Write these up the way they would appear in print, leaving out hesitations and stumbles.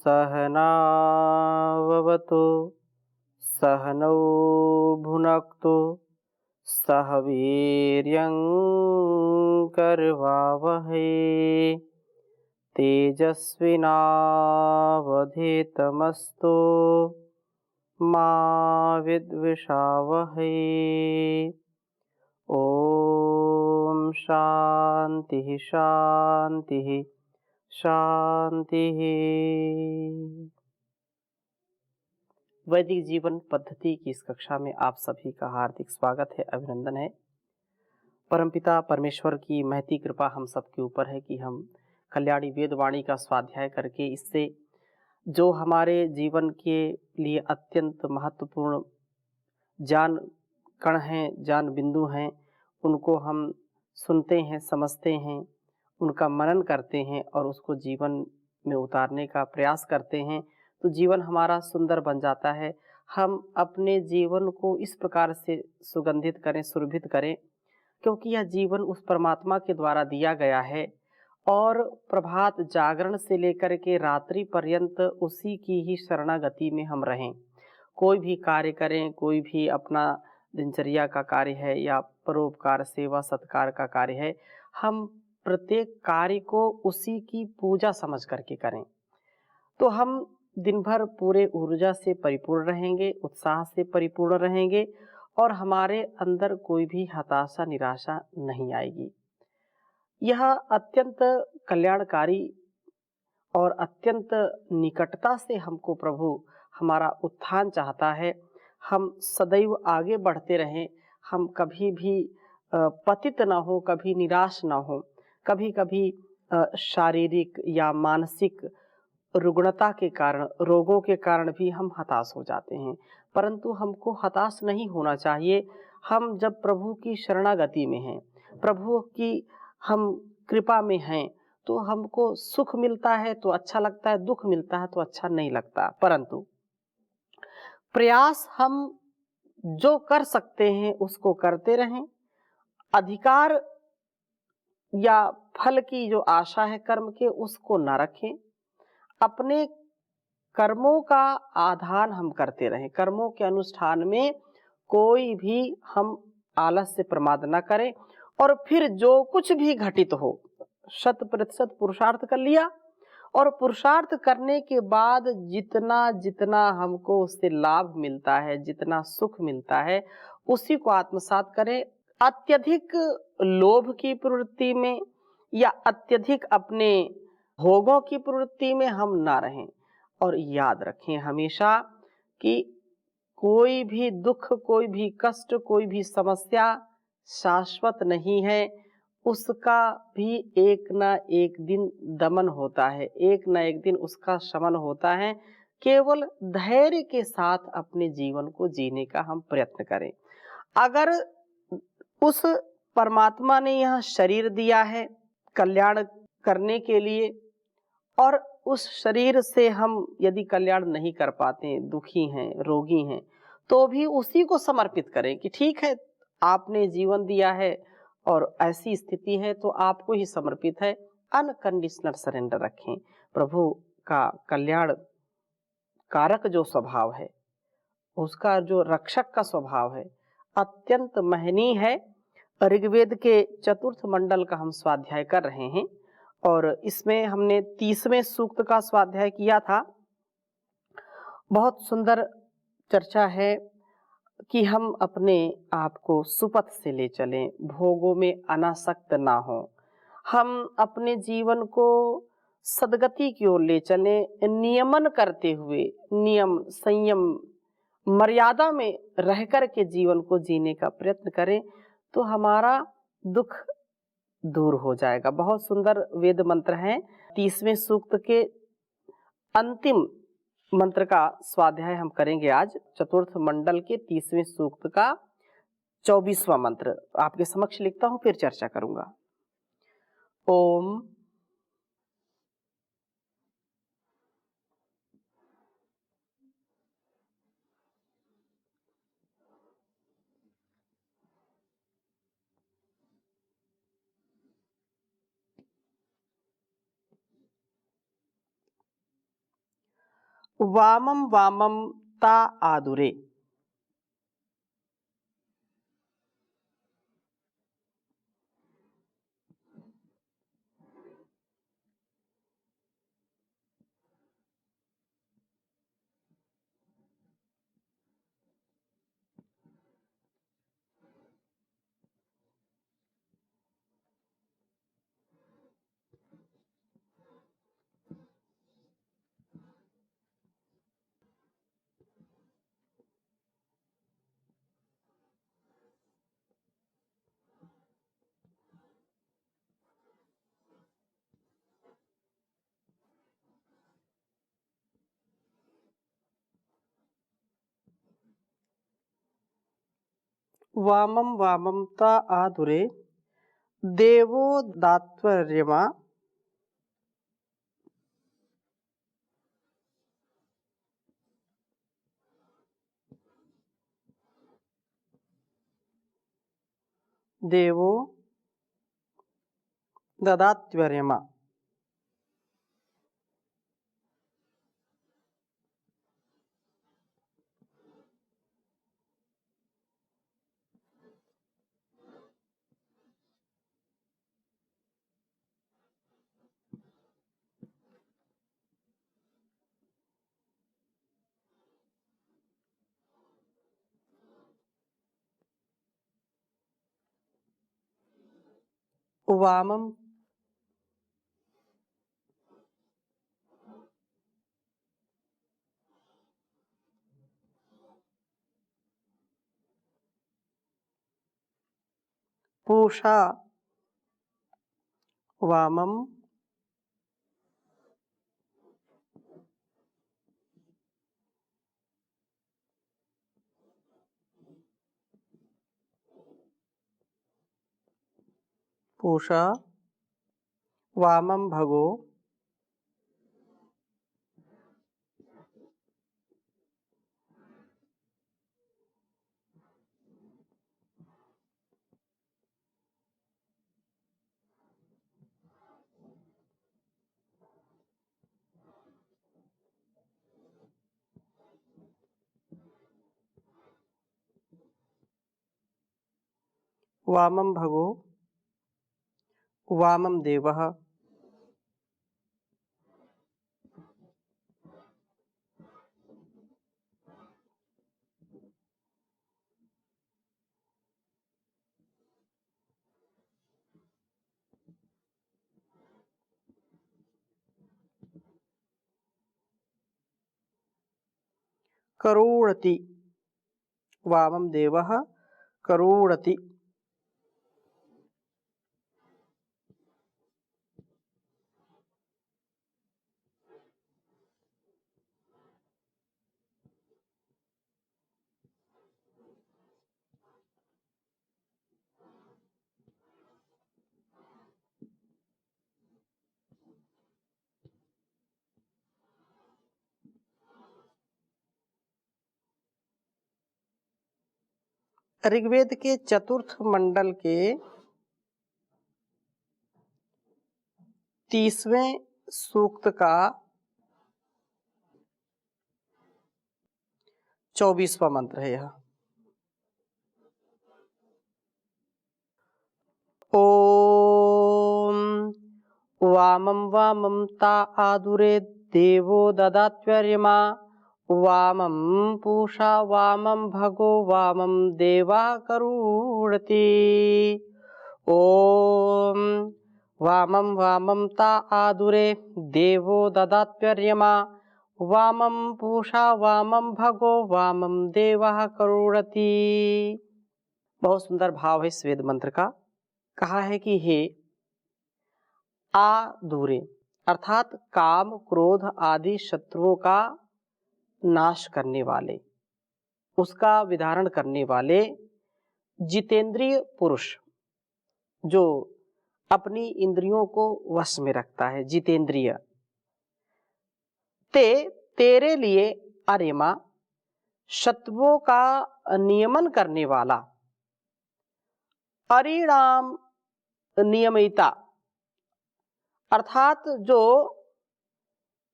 सहनाववतु सहनौ भुनक्तु सह वीर्यं करवावहै तेजस्विनावधीतमस्तु मा विद्विषावहै। ओम शांति शांति शांति। वैदिक जीवन पद्धति की इस कक्षा में आप सभी का हार्दिक स्वागत है, अभिनंदन है। परमपिता परमेश्वर की महती कृपा हम सबके ऊपर है कि हम कल्याणी वेदवाणी का स्वाध्याय करके इससे जो हमारे जीवन के लिए अत्यंत महत्वपूर्ण ज्ञान कण हैं, ज्ञान बिंदु हैं, उनको हम सुनते हैं, समझते हैं, उनका मनन करते हैं और उसको जीवन में उतारने का प्रयास करते हैं तो जीवन हमारा सुंदर बन जाता है। हम अपने जीवन को इस प्रकार से सुगंधित करें, सुरभित करें, क्योंकि यह जीवन उस परमात्मा के द्वारा दिया गया है और प्रभात जागरण से लेकर के रात्रि पर्यंत उसी की ही शरणागति में हम रहें। कोई भी कार्य करें, कोई भी अपना दिनचर्या का कार्य है या परोपकार सेवा सत्कार का कार्य है, हम प्रत्येक कार्य को उसी की पूजा समझ करके करें तो हम दिन भर पूरे ऊर्जा से परिपूर्ण रहेंगे, उत्साह से परिपूर्ण रहेंगे और हमारे अंदर कोई भी हताशा निराशा नहीं आएगी। यह अत्यंत कल्याणकारी और अत्यंत निकटता से हमको प्रभु हमारा उत्थान चाहता है। हम सदैव आगे बढ़ते रहें, हम कभी भी पतित ना हो, कभी निराश ना हो। कभी कभी शारीरिक या मानसिक रुग्णता के कारण, रोगों के कारण भी हम हताश हो जाते हैं, परंतु हमको हताश नहीं होना चाहिए। हम जब प्रभु की शरणागति में हैं, प्रभु की हम कृपा में हैं, तो हमको सुख मिलता है तो अच्छा लगता है, दुख मिलता है तो अच्छा नहीं लगता। परंतु प्रयास हम जो कर सकते हैं उसको करते रहें। अधिकार या फल की जो आशा है कर्म के, उसको न रखें। अपने कर्मों का आधान हम करते रहें। कर्मों के अनुष्ठान में कोई भी हम आलस से प्रमाद न करें और फिर जो कुछ भी घटित हो 100% पुरुषार्थ कर लिया और पुरुषार्थ करने के बाद जितना जितना हमको उससे लाभ मिलता है, जितना सुख मिलता है, उसी को आत्मसात करें। अत्यधिक लोभ की प्रवृत्ति में या अत्यधिक अपने भोगों की प्रवृत्ति में हम ना रहें और याद रखें हमेशा कि कोई भी दुख, कोई भी कष्ट, कोई भी समस्या शाश्वत नहीं है। उसका भी एक ना एक दिन दमन होता है, एक ना एक दिन उसका शमन होता है। केवल धैर्य के साथ अपने जीवन को जीने का हम प्रयत्न करें। अगर उस परमात्मा ने यह शरीर दिया है कल्याण करने के लिए और उस शरीर से हम यदि कल्याण नहीं कर पाते, दुखी हैं, रोगी हैं, तो भी उसी को समर्पित करें कि ठीक है, आपने जीवन दिया है और ऐसी स्थिति है तो आपको ही समर्पित है। अनकंडीशनल सरेंडर रखें। प्रभु का कल्याण कारक जो स्वभाव है, उसका जो रक्षक का स्वभाव है, अत्यंत महनीय है। ऋग्वेद के चतुर्थ मंडल का हम स्वाध्याय कर रहे हैं और इसमें हमने 30वें सूक्त का स्वाध्याय किया था। बहुत सुंदर चर्चा है कि हम अपने आप को सुपथ से ले चलें, भोगों में अनासक्त ना हो, हम अपने जीवन को सद्गति की ओर ले चलें, नियमन करते हुए, नियम संयम मर्यादा में रहकर के जीवन को जीने का प्रयत्न करें तो हमारा दुख दूर हो जाएगा। बहुत सुंदर वेद मंत्र हैं। 30वें सूक्त के अंतिम मंत्र का स्वाध्याय हम करेंगे आज। चतुर्थ मंडल के 30वें सूक्त का 24वां मंत्र आपके समक्ष लिखता हूं, फिर चर्चा करूंगा। ओम वामं वामं ता आदुरे। वामं वामं ता आदुरे देवो दात्वर्यमा। देवो ददात्वर्यमा। वामं पूषा वामं पूषा वामं भगो वामं भगो वामं देवः। करुणति वामं देवः करुणति। ऋग्वेद के चतुर्थ मंडल के 30वें सूक्त का 24वां मंत्र है यह। ओम वामं वामं ता आदुरे देवो ददात्वर्यमा। वामं पूषा वामं भगो वामं देवा करुणति। ओम वामं वामं ता आदुरे देवो ददात्वर्यमा। वामं पूषा वामं भगो वामं देवा करुणति। बहुत सुंदर भाव है इस वेद मंत्र का। कहा है कि हे आदुरे अर्थात काम क्रोध आदि शत्रुओं का नाश करने वाले, उसका विधारण करने वाले जितेंद्रिय पुरुष, जो अपनी इंद्रियों को वश में रखता है, जितेंद्रिय। तेरे लिए अरे मां शत्रुओं का नियमन करने वाला, अरिणाम नियमिता अर्थात जो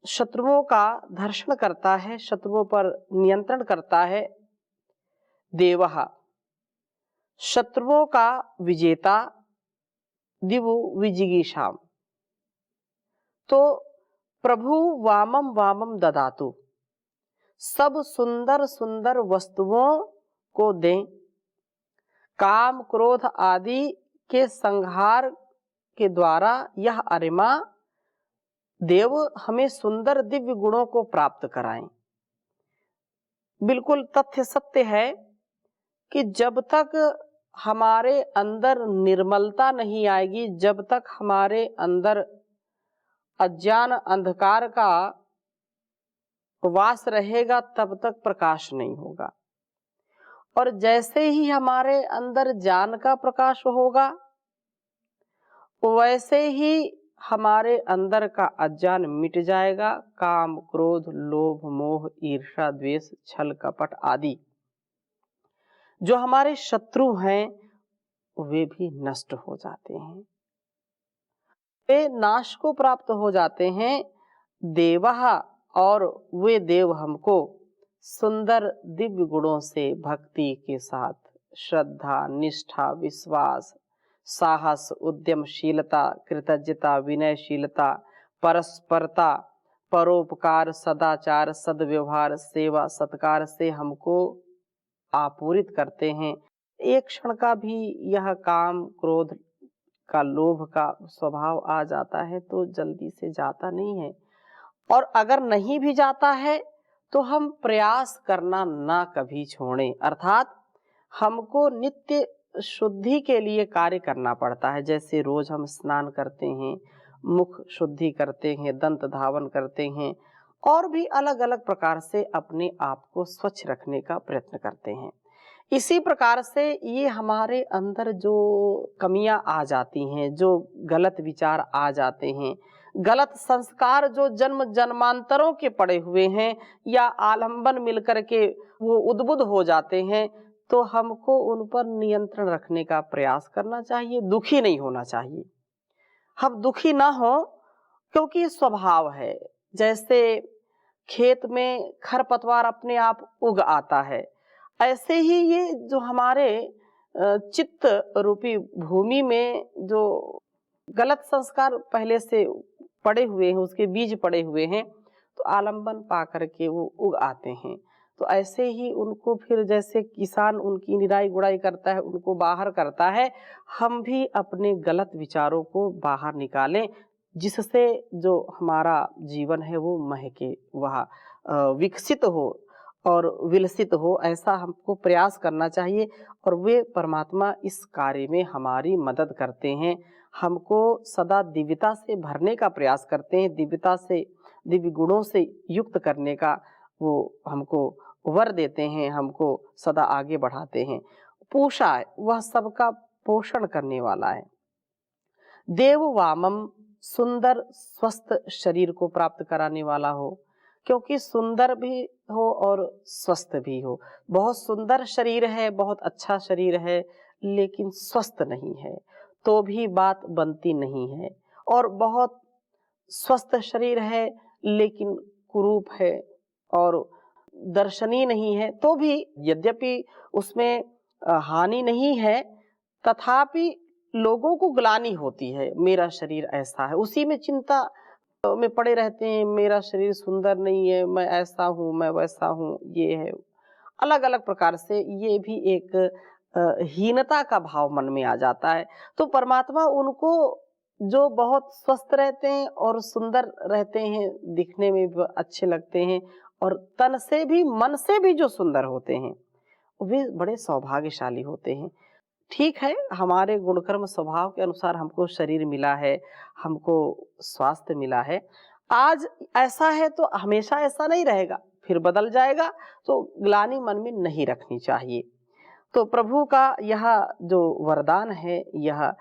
शत्रुओं का धर्षण करता है, शत्रुओं पर नियंत्रण करता है। देवः शत्रुओं का विजेता, दिवु विजिगीषाम। तो प्रभु वामम वामम ददातु, सब सुंदर सुंदर वस्तुओं को दें। काम क्रोध आदि के संहार के द्वारा यह अरिमा देव हमें सुंदर दिव्य गुणों को प्राप्त कराएं। बिल्कुल तथ्य सत्य है कि जब तक हमारे अंदर निर्मलता नहीं आएगी, जब तक हमारे अंदर अज्ञान अंधकार का वास रहेगा, तब तक प्रकाश नहीं होगा। और जैसे ही हमारे अंदर ज्ञान का प्रकाश होगा, वैसे ही हमारे अंदर का अज्ञान मिट जाएगा। काम क्रोध लोभ मोह ईर्ष्या द्वेष छल कपट आदि जो हमारे शत्रु हैं, वे भी नष्ट हो जाते हैं, वे नाश को प्राप्त हो जाते हैं। देवः और वे देव हमको सुंदर दिव्य गुणों से भक्ति के साथ श्रद्धा निष्ठा विश्वास साहस उद्यमशीलता कृतज्ञता विनयशीलता परस्परता परोपकार सदाचार सद्व्यवहार सेवा सत्कार से हमको आपूरित करते हैं। एक क्षण का भी यह काम क्रोध का लोभ का स्वभाव आ जाता है तो जल्दी से जाता नहीं है, और अगर नहीं भी जाता है तो हम प्रयास करना ना कभी छोड़ें। अर्थात हमको नित्य शुद्धि के लिए कार्य करना पड़ता है। जैसे रोज हम स्नान करते हैं, मुख शुद्धि करते हैं, दंत धावन करते हैं, और भी अलग अलग प्रकार से अपने आप को स्वच्छ रखने का प्रयत्न करते हैं। इसी प्रकार से ये हमारे अंदर जो कमियां आ जाती हैं, जो गलत विचार आ जाते हैं, गलत संस्कार जो जन्म जन्मांतरों के पड़े हुए हैं या आलंबन मिलकर के वो उद्बुद्ध हो जाते हैं, तो हमको उन पर नियंत्रण रखने का प्रयास करना चाहिए। दुखी नहीं होना चाहिए। हम दुखी ना हो, क्योंकि स्वभाव है। जैसे खेत में खरपतवार अपने आप उग आता है, ऐसे ही ये जो हमारे चित्त रूपी भूमि में जो गलत संस्कार पहले से पड़े हुए हैं, उसके बीज पड़े हुए हैं, तो आलंबन पा करके वो उग आते हैं। तो ऐसे ही उनको फिर जैसे किसान उनकी निराई गुड़ाई करता है, उनको बाहर करता है, हम भी अपने गलत विचारों को बाहर निकालें, जिससे जो हमारा जीवन है वो महके, वह विकसित हो और विलसित हो। ऐसा हमको प्रयास करना चाहिए, और वे परमात्मा इस कार्य में हमारी मदद करते हैं। हमको सदा दिव्यता से भरने का प्रयास करते हैं, दिव्यता से दिव्य गुणों से युक्त करने का वो हमको वर देते हैं, हमको सदा आगे बढ़ाते हैं। पूषा है, वह सबका पोषण करने वाला है। देव वामम सुंदर स्वस्थ शरीर को प्राप्त कराने वाला हो, क्योंकि सुंदर भी हो और स्वस्थ भी हो। बहुत सुंदर शरीर है, बहुत अच्छा शरीर है, लेकिन स्वस्थ नहीं है तो भी बात बनती नहीं है। और बहुत स्वस्थ शरीर है लेकिन कुरूप है और दर्शनीय नहीं है, तो भी यद्यपि उसमें हानि नहीं है, तथापि लोगों को ग्लानि होती है, मेरा शरीर ऐसा है। उसी में चिंता में पड़े रहते हैं, मेरा शरीर सुंदर नहीं है, मैं ऐसा हूँ, मैं वैसा हूँ, ये है। अलग अलग प्रकार से ये भी एक हीनता का भाव मन में आ जाता है। तो परमात्मा उनको जो बहुत स्वस्थ रहते हैं और सुंदर रहते हैं, दिखने में भी अच्छे लगते हैं, और तन से भी मन से भी जो सुंदर होते हैं, वे बड़े सौभाग्यशाली होते हैं। ठीक है, हमारे गुणकर्म स्वभाव के अनुसार हमको शरीर मिला है, हमको स्वास्थ्य मिला है। आज ऐसा है तो हमेशा ऐसा नहीं रहेगा, फिर बदल जाएगा, तो ग्लानि मन में नहीं रखनी चाहिए। तो प्रभु का यह जो वरदान है, यह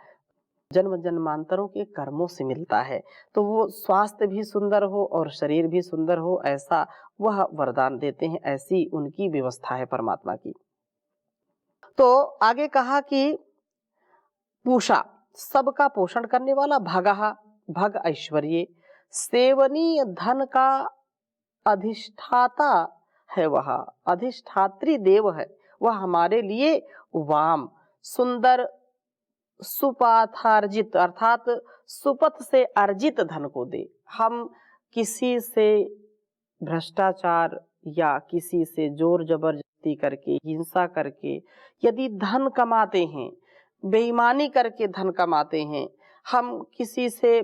जन्म जन्मांतरों के कर्मों से मिलता है। तो वो स्वास्थ्य भी सुंदर हो और शरीर भी सुंदर हो, ऐसा वह वरदान देते हैं। ऐसी उनकी व्यवस्था है परमात्मा की। तो आगे कहा कि पूषा सबका पोषण करने वाला, भगः भग ऐश्वर्य सेवनीय धन का अधिष्ठाता है, वह अधिष्ठात्री देव है, वह हमारे लिए वाम सुंदर सुपाथार्जित अर्थात सुपथ से अर्जित धन को दे। हम किसी से भ्रष्टाचार या किसी से जोर जबरदस्ती करके, हिंसा करके यदि धन कमाते हैं, बेईमानी करके धन कमाते हैं, हम किसी से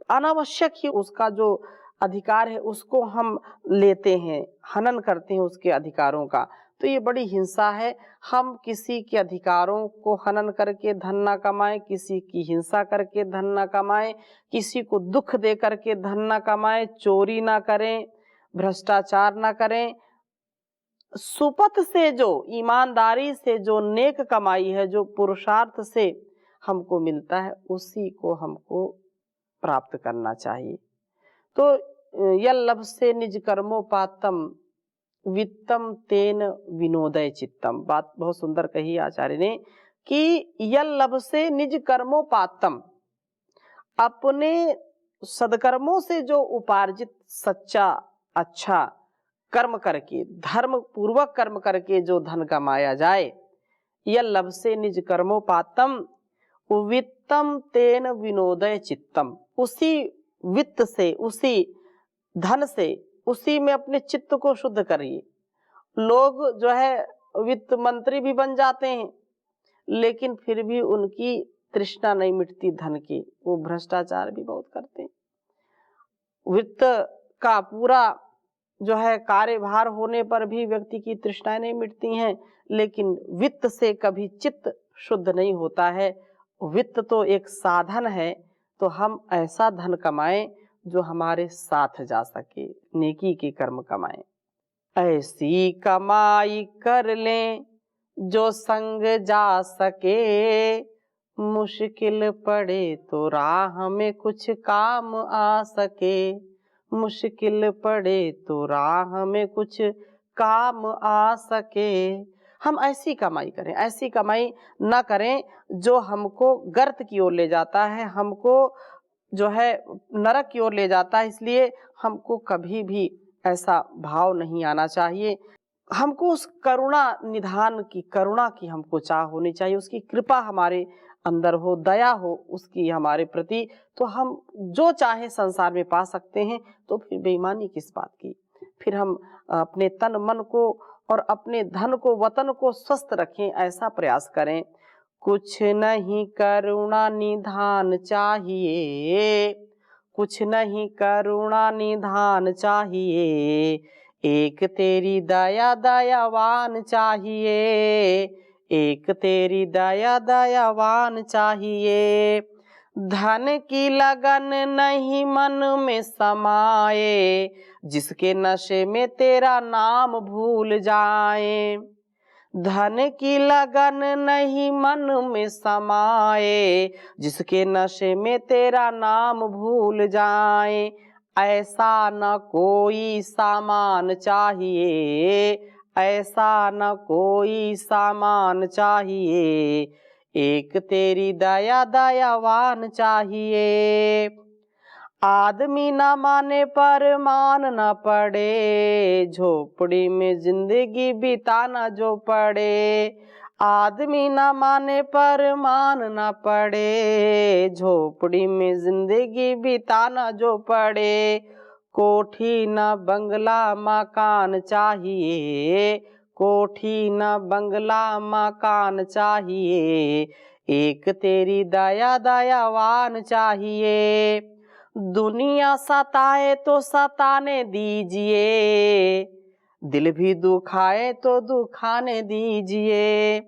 अनावश्यक ही उसका जो अधिकार है उसको हम लेते हैं, हनन करते हैं उसके अधिकारों का, तो ये बड़ी हिंसा है। हम किसी के अधिकारों को हनन करके धन ना कमाएं, किसी की हिंसा करके धन ना कमाएं, किसी को दुख दे करके धन ना कमाएं, चोरी ना करें, भ्रष्टाचार ना करें। सुपथ से जो ईमानदारी से जो नेक कमाई है, जो पुरुषार्थ से हमको मिलता है, उसी को हमको प्राप्त करना चाहिए। तो यल्लभ से निज कर्मोपातम वित्तम तेन विनोदय चित्तम, बात बहुत सुंदर कही आचार्य ने कि यल्लभ से निज कर्मोपातम, अपने सदकर्मों से जो उपार्जित सच्चा अच्छा कर्म करके, धर्म पूर्वक कर्म करके जो धन कमाया जाए, यल्लभ से निज कर्मोपातम वित्तम तेन विनोदय चित्तम, उसी वित्त से, उसी धन से, उसी में अपने चित्त को शुद्ध करिए। लोग जो है वित्त मंत्री भी बन जाते हैं, लेकिन फिर भी उनकी तृष्णा नहीं मिटती धन की, वो भ्रष्टाचार भी बहुत करते हैं। वित्त का पूरा जो है कार्यभार होने पर भी व्यक्ति की तृष्णाएं नहीं मिटती हैं, लेकिन वित्त से कभी चित्त शुद्ध नहीं होता है। वित्त तो एक साधन है, तो हम ऐसा धन कमाएं जो हमारे साथ जा सके, नेकी के कर्म कमाएं। ऐसी कमाई कर लें जो संग जा सके, मुश्किल पड़े तो राह में कुछ काम आ सके, मुश्किल पड़े तो राह में कुछ काम आ सके। हम ऐसी कमाई करें, ऐसी कमाई ना करें जो हमको गर्त की ओर ले जाता है, हमको जो है नरक की ओर ले जाता है। इसलिए हमको कभी भी ऐसा भाव नहीं आना चाहिए। हमको उस करुणा निधान की, करुणा की हमको चाह होनी चाहिए, उसकी कृपा हमारे अंदर हो, दया हो उसकी हमारे प्रति, तो हम जो चाहे संसार में पा सकते हैं। तो फिर बेईमानी किस बात की। फिर हम अपने तन मन को और अपने धन को, वतन को स्वस्थ रखें, ऐसा प्रयास करें। कुछ नहीं करुणा निधान चाहिए, कुछ नहीं करुणा निधान चाहिए, एक तेरी दया दयावान चाहिए, एक तेरी दया दयावान चाहिए। धन की लगन नहीं मन में समाए, जिसके नशे में तेरा नाम भूल जाए। धन की लगन नहीं मन में समाए, जिसके नशे में तेरा नाम भूल जाए। ऐसा न कोई सामान चाहिए, ऐसा न कोई सामान चाहिए, एक तेरी दया दयावान चाहिए। आदमी न माने पर मान न पड़े, झोपड़ी में जिंदगी बिताना जो पड़े। आदमी न माने पर मान न पड़े, झोपड़ी में जिंदगी बिताना जो पड़े। कोठी न बंगला मकान चाहिए, कोठी न बंगला मकान चाहिए, एक तेरी दया दयावान चाहिए। दुनिया सताए तो सताने दीजिए, दिल भी दुखाए तो दुखाने दीजिए।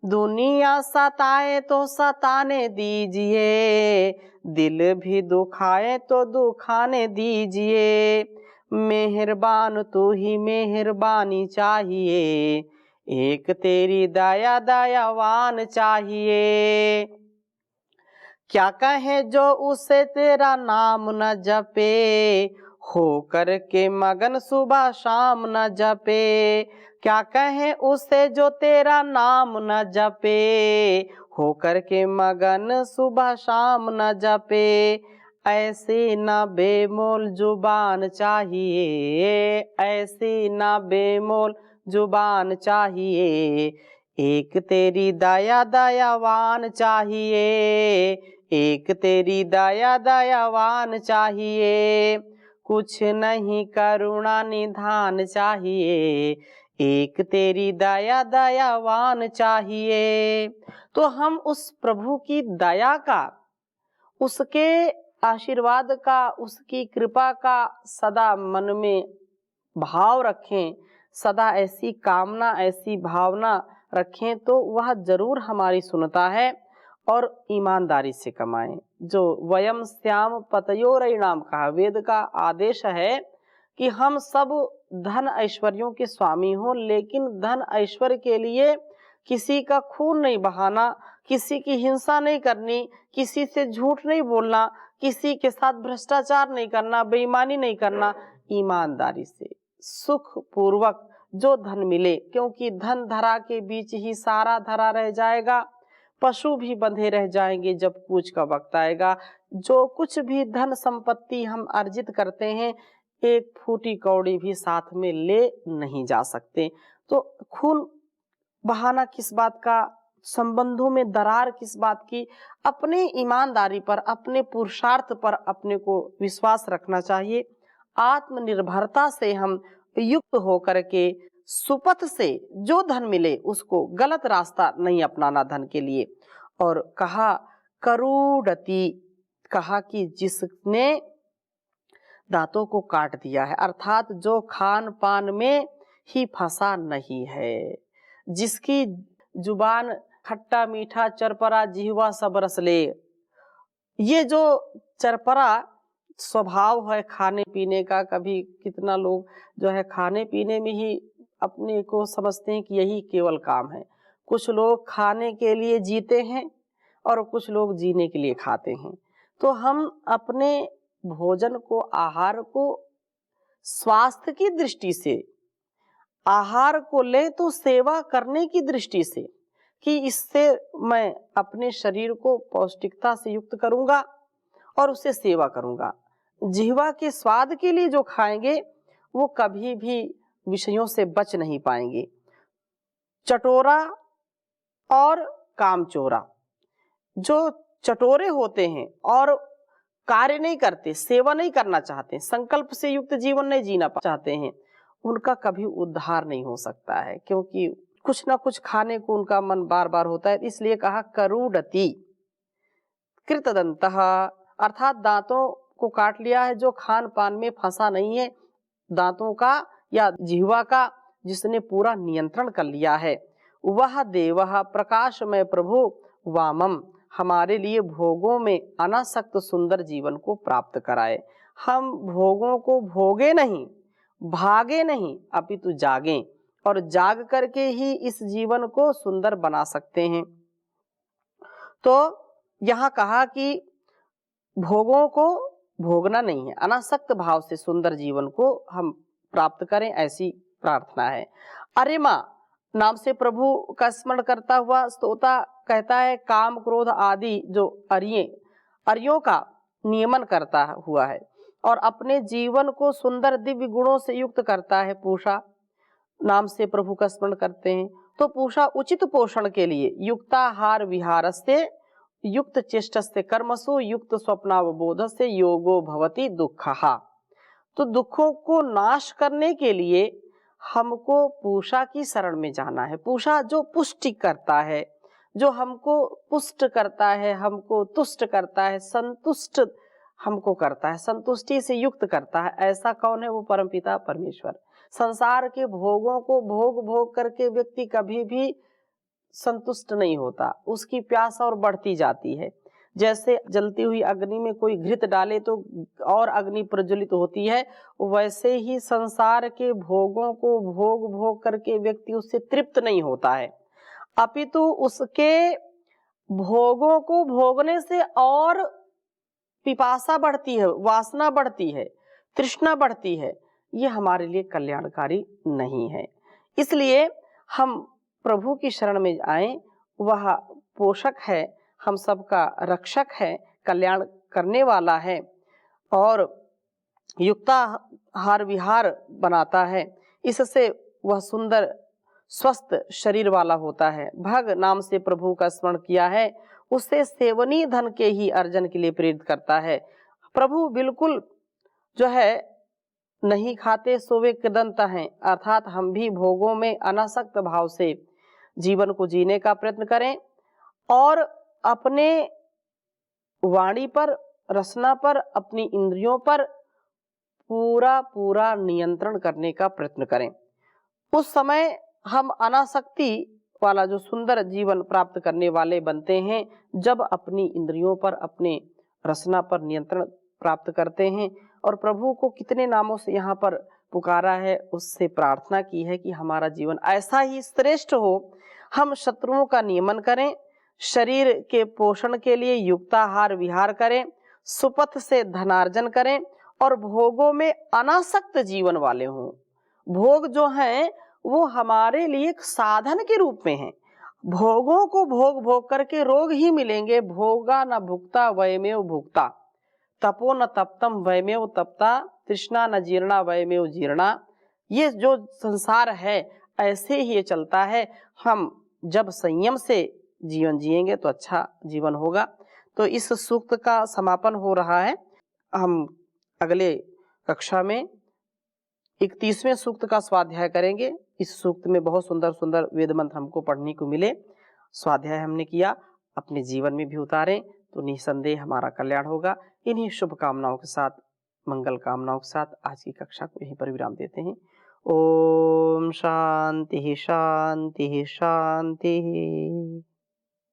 दुनिया सताए तो सताने दीजिए, दिल भी दुखाए तो दुखाने दीजिए। मेहरबान तू ही मेहरबानी चाहिए, एक तेरी दया दयावान चाहिए। क्या कहे जो उसे तेरा नाम न जपे, हो कर के मगन सुबह शाम न जपे। क्या कहे उसे जो तेरा नाम न जपे, हो कर के मगन सुबह शाम न जपे। ऐसे ना बेमोल जुबान चाहिए, ऐसे ना बेमोल जुबान चाहिए, एक तेरी दया दयावान चाहिए, एक तेरी दया दयावान चाहिए, कुछ नहीं करुणा निधान चाहिए, एक तेरी दया दयावान चाहिए। तो हम उस प्रभु की दया का, उसके आशीर्वाद का, उसकी कृपा का सदा मन में भाव रखें, सदा ऐसी कामना, ऐसी भावना रखें, तो वह जरूर हमारी सुनता है और ईमानदारी से कमाएं। जो वयम श्याम पतयोरयिणाम कहा, वेद का आदेश है कि हम सब धन ऐश्वर्यों के स्वामी हों, लेकिन धन ऐश्वर्य के लिए किसी का खून नहीं बहाना, किसी की हिंसा नहीं करनी, किसी से झूठ नहीं बोलना, किसी के साथ भ्रष्टाचार नहीं करना, बेईमानी नहीं करना, ईमानदारी से सुख पूर्वक जो धन मिले, क्योंकि धन धरा के बीच ही सारा धरा रह जाएगा, पशु भी बंधे रह जाएंगे जब कूच का वक्त आएगा। जो कुछ भी धन संपत्ति हम अर्जित करते हैं, एक फूटी कौड़ी भी साथ में ले नहीं जा सकते। तो खून बहाना किस बात का, संबंधों में दरार किस बात की, अपने ईमानदारी पर, अपने पुरुषार्थ पर अपने को विश्वास रखना चाहिए। आत्मनिर्भरता से हम युक्त होकर के सुपथ से जो धन मिले उसको गलत रास्ता नहीं अपनाना धन के लिए। और कहा करूडति, कहा कि जिसने दांतों को काट दिया है, अर्थात जो खान पान में ही फंसा नहीं है, जिसकी जुबान खट्टा मीठा चरपरा जिह्वा सब रस ले, ये जो चरपरा स्वभाव है खाने पीने का, कभी कितना लोग जो है खाने पीने में ही अपने को समझते हैं कि यही केवल काम है। कुछ लोग खाने के लिए जीते हैं और कुछ लोग जीने के लिए खाते हैं। तो हम अपने भोजन को, आहार को स्वास्थ्य की दृष्टि से आहार को ले, तो सेवा करने की दृष्टि से कि इससे मैं अपने शरीर को पौष्टिकता से युक्त करूंगा और उससे सेवा करूंगा। जिह्वा के स्वाद के लिए जो खाएंगे वो कभी भी विषयों से बच नहीं पाएंगे। चटोरा और कामचोरा, जो चटोरे होते हैं और कार्य नहीं करते, सेवा नहीं करना चाहते, संकल्प से युक्त जीवन नहीं जीना चाहते हैं, उनका कभी उद्धार नहीं हो सकता है, क्योंकि कुछ ना कुछ खाने को उनका मन बार बार होता है। इसलिए कहा करूडति कृतदंतः, अर्थात दांतों को काट लिया है, जो खान पान में फंसा नहीं है, दांतों का या जिह्वा का जिसने पूरा नियंत्रण कर लिया है। वह देवः प्रकाशमय प्रभु वामम, हमारे लिए भोगों में अनासक्त सुंदर जीवन को प्राप्त कराए। हम भोगों को भोगे नहीं, भागे नहीं, अपितु जागें, और जाग करके ही इस जीवन को सुंदर बना सकते हैं। तो यहाँ कहा कि भोगों को भोगना नहीं है, अनासक्त भाव से सुंदर जीवन को हम प्राप्त करें, ऐसी प्रार्थना है। अरिमा नाम से प्रभु का स्मरण करता हुआ स्तोता कहता है, काम क्रोध आदि जो अर्यों का नियमन करता हुआ है और अपने जीवन को सुंदर दिव्य गुणों से युक्त करता है। पूषा नाम से प्रभु का स्मरण करते हैं तो पूषा उचित पोषण के लिए युक्ताहार विहारस्य युक्त चेष्टस्य कर्मसु युक्त स्वप्नावबोधस्य योगो भवति दुःखः। तो दुखों को नाश करने के लिए हमको पूषा की शरण में जाना है। पूषा जो पुष्टि करता है, जो हमको पुष्ट करता है, हमको तुष्ट करता है, संतुष्ट हमको करता है, संतुष्टि से युक्त करता है। ऐसा कौन है? वो परमपिता परमेश्वर। संसार के भोगों को भोग भोग करके व्यक्ति कभी भी संतुष्ट नहीं होता, उसकी प्यास और बढ़ती जाती है। जैसे जलती हुई अग्नि में कोई घृत डाले तो और अग्नि प्रज्वलित होती है, वैसे ही संसार के भोगों को भोग भोग करके व्यक्ति उससे तृप्त नहीं होता है, अपितु उसके भोगों को भोगने से और पिपासा बढ़ती है, वासना बढ़ती है, तृष्णा बढ़ती है। ये हमारे लिए कल्याणकारी नहीं है। इसलिए हम प्रभु की शरण में आए, वह पोषक है, हम सबका रक्षक है, कल्याण करने वाला है। और युक्ताहार विहार बनाता है। इससे वह सुंदर स्वस्थ शरीर वाला होता है। भग नाम से प्रभु का स्मरण किया है, उससे सेवनीय धन के ही अर्जन के लिए प्रेरित करता है। प्रभु बिल्कुल जो है नहीं खाते सोवे कृदंत हैं, अर्थात हम भी भोगों में अनासक्त भाव से जीवन को जीने का प्रयत्न करें और अपने वाणी पर, रसना पर, अपनी इंद्रियों पर पूरा पूरा नियंत्रण करने का प्रयत्न करें। उस समय हम अनासक्ति वाला जो सुंदर जीवन प्राप्त करने वाले बनते हैं, जब अपनी इंद्रियों पर, अपने रसना पर नियंत्रण प्राप्त करते हैं। और प्रभु को कितने नामों से यहाँ पर पुकारा है, उससे प्रार्थना की है कि हमारा जीवन ऐसा ही श्रेष्ठ हो। हम शत्रुओं का नियमन करें, शरीर के पोषण के लिए युक्ताहार विहार करें, सुपथ से धनार्जन करें और भोगों में अनासक्त जीवन वाले हों। भोग जो हैं वो हमारे लिए एक साधन के रूप में है। भोगों को भोग भोग करके रोग ही मिलेंगे। भोगा न भुक्ता वयमेव भुक्ता, तपो न तप्तम वयमेव तप्ता, तृष्णा न जीर्णा वयमेव जीर्णा। ये जो संसार है ऐसे ही ये चलता है। हम जब संयम से जीवन जिएंगे तो अच्छा जीवन होगा। तो इस सूक्त का समापन हो रहा है। हम अगले कक्षा में 31वें सूक्त का स्वाध्याय करेंगे। इस सूक्त में बहुत सुंदर सुंदर वेद मंत्र हमको पढ़ने को मिले। स्वाध्याय हमने किया, अपने जीवन में भी उतारें तो निसंदेह हमारा कल्याण होगा। इन्हीं शुभकामनाओं के साथ, मंगल कामनाओं के साथ आज की कक्षा को यहीं पर विराम देते हैं। ओम शांति शांति शांति।